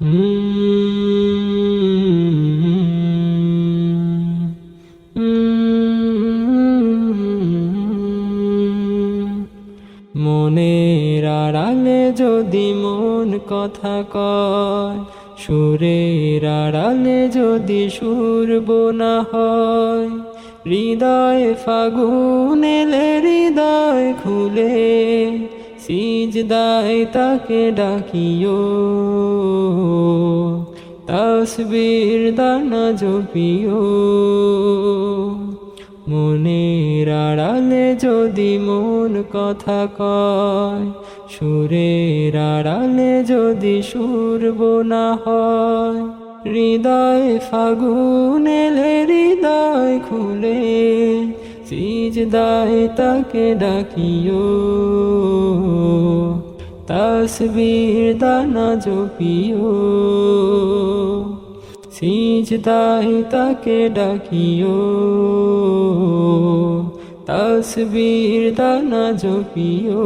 মনের আড়ালে যদি মন কথা কয়, সুরের আড়ালে যদি সুর বোনা হয়, হৃদয় ফাগুন এলে হৃদয় খুলে সিজদায় তাকে ডাকিও, তাসবির দানা জপিও। মনের আড়ালে যদি মন কথা কয়, সুরের আড়ালে যদি সুর বোনা হয়, হৃদয় ফাগুন এলে হৃদয় খুলে সিজদায় তাকে ডাকিও, তাসবির দানা জপিও। সিজদায় তাকে ডাকিও, তাসবির দানা জপিও।